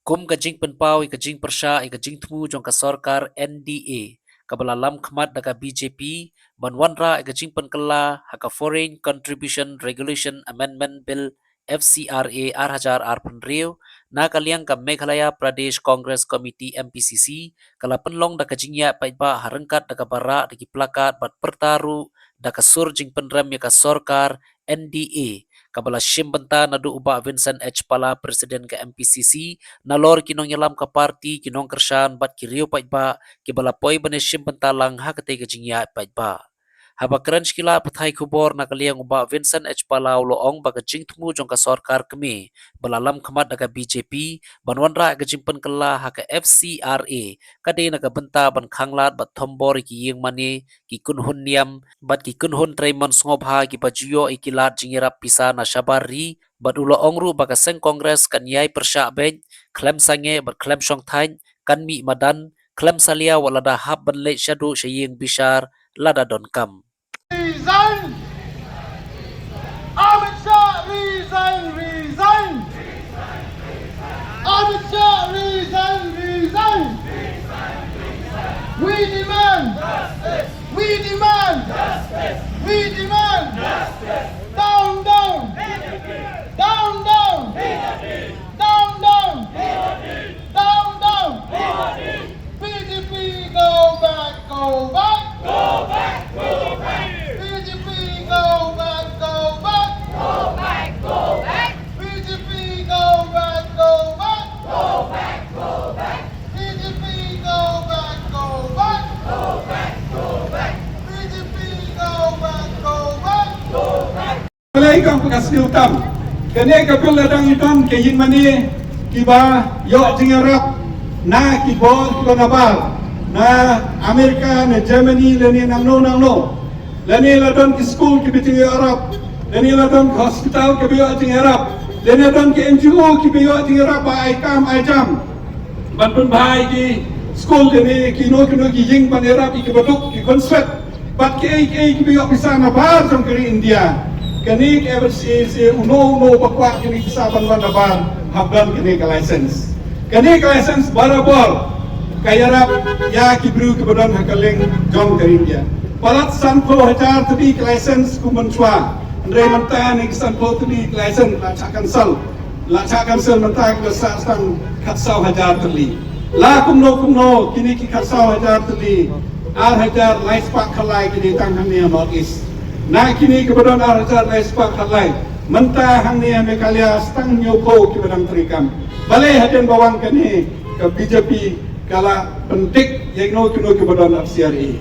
Kum kajing penpau kajing persya kajing temu jong ka sorkar NDA kabalalam khmat daga BJP banwanra kajing penkela haka Foreign Contribution Regulation Amendment Bill FCRA R1000 penriu na kaliang ka Meghalaya Pradesh Congress Committee MPCC kala penlong da kajingya paitba harengkat daga bara dagi plakat bat pertaru daga surjing penrem ya ka sorkar NDA kabala shimbenta nadu uba Vincent H. Pala Presiden ke MPCC nalor kinong yalam ka parti kinong kershan bat kiriu paitba kibala poi bane shimbentalang ha kate gajingya paitba haba keren skila pathai kubor na kaliang uba Vincent H. Pala loong baga jing temu jong ka sorkar kemi balalam khamat daga BJP banwanra gajing penkela ha ka FCRA kade naga benta ban khanglat bat thombor ki yeng mani ki kunhun niam bat ki kunhun Raymond Ngobha ki pajuyo ikilat jingirap pisa na syabari bat ulo ongru baka seng kongres kan yai persya ben klem sange bat klem shong thain kan mi madan klem salia walada hab ban le shadu shayeng bishar lada don kam Resign! Amit Shah, resign, resign! Amit Shah, resign, resign! We demand justice! We demand justice! We demand justice! Down, down! Down, down! Down, down! Down, down! PDP, go back, go back! Go back, go back! PDP, go back, go back! Go back, go back! PDP, go back, go back! Go back, go back! PDP, go back, go back! Go back, go back! PDP, go back, go back! Go back! Assalamualaikum pengasih utam. Kene kapil ladang itam ke yin mani kiba yo jingarap na kibo nabal na Amerika na Germany lani nang no lani ladon ki school ki biting Arab lani ladon ki hospital ki biyo jingarap lani ladon ki NGO ki biyo jingarap ba ai kam ai jam ban pun bhai ki school lani ki no ki ying ban Arab ki baduk ki construct bat ki ki biyo bisa na bar jong kiri India kini ever si uno bakwa kini bisa ban ban habdan kini ke license kini ke license barabor kayarap ya kibru kebadan hakaling jong kerindia palat sanpo hajar tadi ke license kumenchwa andre menta ni sanpo tadi ke license lacakan sel menta ke sasang katsau hajar tadi la kumno kini ki katsau hajar tadi hajar license pak kalai kini tangan ni north east na kini kebadan hajar license pak kalai menta hangni mekalia stang nyopo kebadan terikam balai haden bawang kini ke BJP kala penting yang no kebadan FCRA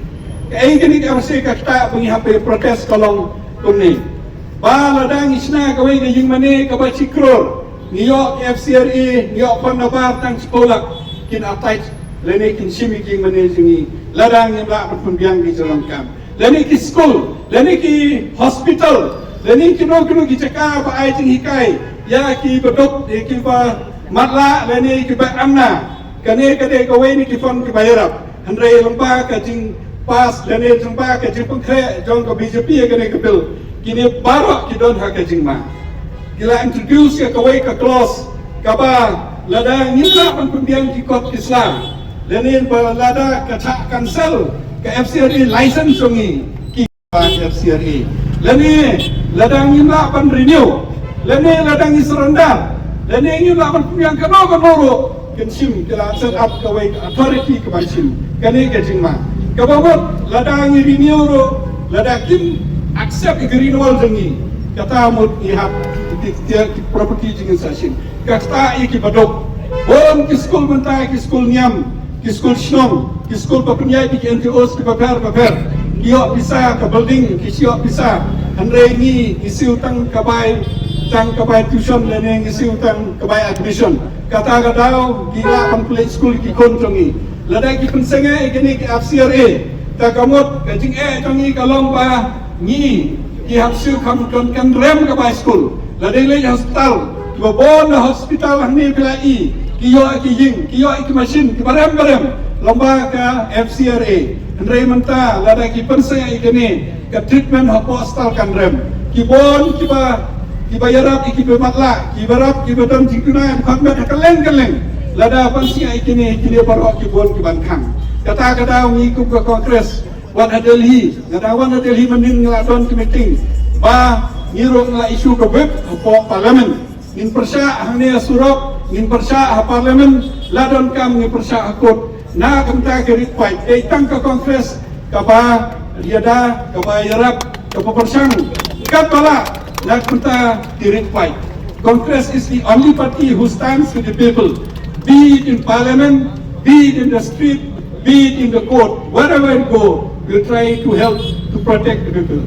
kain kini kasi kita pengihap protes kolong kuni baladang isna kawai ke jing mani kabay sikror niyo FCRA niyo pandabar tang sekolah kin atai lene kin simi jing mani jingi ladang yang la pembiang di jalan kam lene ki school lene ki hospital lene ki no ki cakap ba ai jing hikai ya ki bedok ki ba matla lene ki ba amna kane kade kawai ni ki fon ki bayarap andre lomba ka jing pas lene jumpa ka jing pengkre jong ka BJP kane ka bil kini barok ki don ha ka jing ma kila introduce ka kawai ka close ka ba lada ngila pan pembiang ki kot Islam lene ba lada ka cha cancel ka FCRA license songi ki ba FCRA lene lada ngila pan renew lene lada ngisranda lene ngila pan pembiang ka no kensim kala set up kawai authority ke bansim kane ke jingma kabamot ladang renew ro ladakin accept renewal jengi kata mot ihap tiap property jingin sashin kata iki badok bon ki school benta ki school niam ki school snom ki school papunya di NGOs ki paper kio bisa ke building ki sio bisa andre ni isi utang kabai tang kabai tuition lene isi utang kabai admission kata kadau gila pamphlet school ki konjongi ladai ki pensenge ikini ki FCRA ta kamot kajing jongi kalong ba ni ki hapsu kam kan rem ka ba school ladai le hospital ki bon hospital ni pilai ki yo ki ying ki yo ki machine ki barem lomba ka FCRA andre menta ladai ki pensenge ikini ka treatment hospital kan rem ki bon ki bayarap iki bematla ki barap ki bedam jingkuna department keleng lada pansi kini parok kibon kibankang kata ngikut ke kongres wan Delhi ngadawan Delhi menin ngeladon meeting ba ngirong la isu ke web po parlimen nin persya hangnya surok nin persya parlimen ladon kam ni persya akut na kamta gerit pai tang ke kongres kaba riada kaba yarap kaba persang kapala na kamta gerit pai. Congress is the only party who stands with the people, be it in parliament, be it in the street, be it in the court, wherever it go, we'll try to help to protect the people.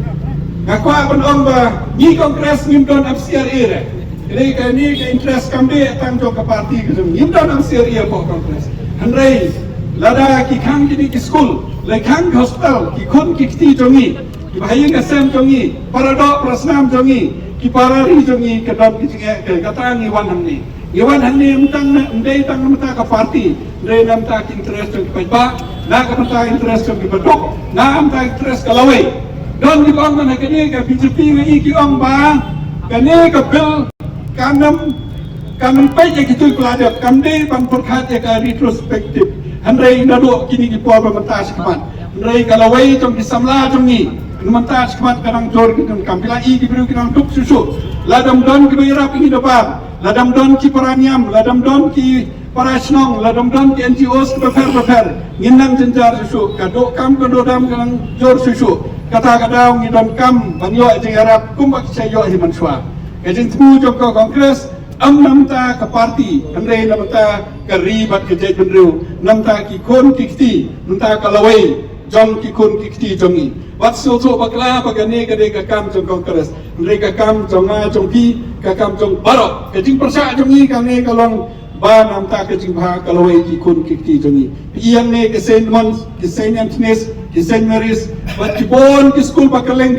Ngaku akan ba ni Congress ngimdon FCRA re. Ini ke interest kami tang jong ke parti ke ngimdon FCRA po Congress. Handai lada ki kang kini ki school, le kang hospital ki kon ki ti jongi, ki bahaya ke sem jongi, paradok prasnam jongi. Kiparari jongi kedam kicing kata ngiwan hangni mutang ndai tang mata ka party ndai nam ta interest jong kipa na ka mata interest jong kibadok na am ta interest kalawai don di bang na kene ka BJP ngai ki ong ba kene ka bill kanam pai ya kitu pelajak kamde ban perkhat ya ka retrospective handai nado kini ki por mata sikman ndai kalawai jong disamla jongi Numantas kemat kadang jor kita kampila i kibru kita tuk susu ladam don kibira pingi depan ladam don ki paraniam ladam don ki parasnong ladam don ki NGOs beper nginang jenjar susu kadok kam kadodam kadang jor susu kata kadang ngidam kam banyo jeng Arab kumbak sayo himan swa kajin temu joko kongres namta ke parti andai namta ke ribat ke jai benru namta ki kon kikti namta kalawai jong ki kon kikti jongi wat so bakla bagane kade ka kam jong kongres mereka kam jonga jongki ka kam jong barok kajing persa jongi kane kalong ba namta kajing bha kalawai ki kun kikti jongi iyan ne ke Saint Mons ke Saint Anthony's ke Saint Mary's wat ki bon ki school bakaleng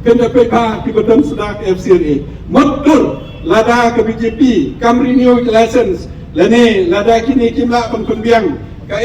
kenda pe ba ki badam sudah ke FCRA modur lada ke BJP kam renew license lane lada kini kimla pun biang ka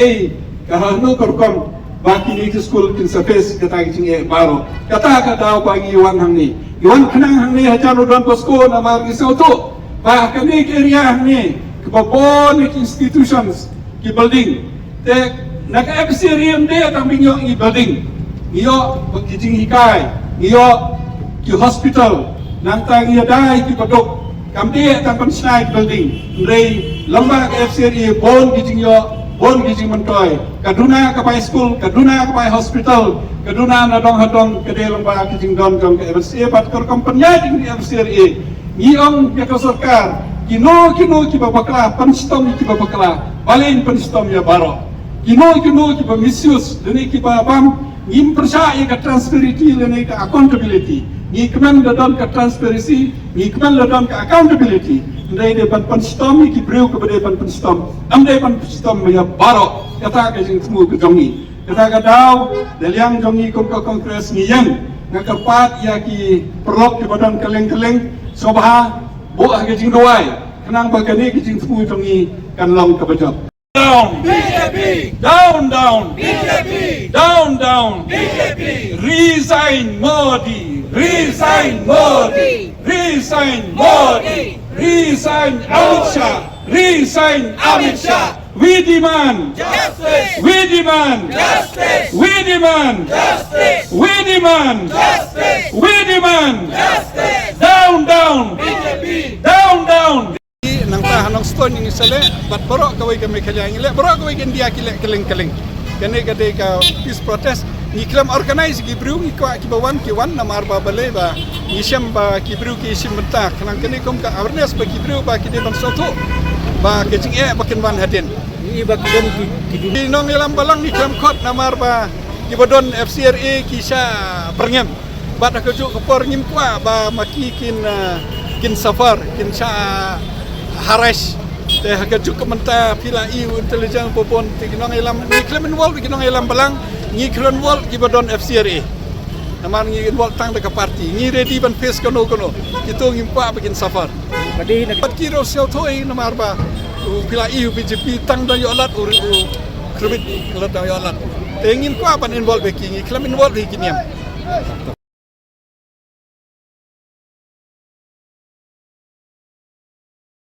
ka hanu korkom baki ni ke school kin surface kata kicing baro kata bagi iwan hangni iwan kenang hangni hajar dan posko nama risau tu bah kani ke area hangni ke babon institutions ki building te nak FCRA de tang binyo i building iyo kicing hikai iyo ki hospital nang tang ia dai ki badok kamde tang pensnai building rei lamba FCRA bon kicing yo bon gijing mentoy kaduna ka pai school kaduna ka pai hospital kaduna na dong hadong kede lomba gijing don jong ke FCRA pat kor kompanya ding di FCRA ni ong ya ka sarkar kino ki babakla panstom ki babakla balin panstom ya baro kino ki ba misuse dene ki ba bam ngim persa ya ka transparency dene ka accountability ni kemen don ka transparency ni kemen don ka accountability ndai de pan stom ki breu ke bade pan stom amdai pan stom ya baro kata ke jing semu ke jongi kata ka daw daliang jongi kom ka kongres ni yang ngakapat ya ki perlok ke badan keleng sobha bo ke jing doai kenang bagane ke jing semu jongi kan long ke bajot down BJP down BJP down BJP resign Modi resign Amit Shah we demand justice we demand justice we demand justice we demand justice we demand justice down BJP down nang tahanong stone ini sale bat borok kawai kami kalian ile borok kawai kan dia keleng kene kade ka peace protest ni klam organize ki bru ki kwa ki bawan namar ba bale ba ni syam ba ki bru ki sim menta kanang kene kom ka awareness ba ki bru ba ki de bang soto ba ke jing bakin ban hadin ni ba ki ki nong ilam balang ni klam khot namar ba ki bodon FCRA ki sha perngem ba da kejuk ke por ngim kwa ba maki kin safar kin sha harash te kejuk ke menta pila intelligence popon tinong ilam ni klam involve kinong ilam balang ni kron wol ki bodon FCRA namar ni wol tang de ka parti ni ready ban face kono itu ngimpa bikin safar badi nak kiro sel thoi namar ba pila BJP tang da yolat krubit lat da yolat te ngin kwa ban involve ki ni klam involve ki niam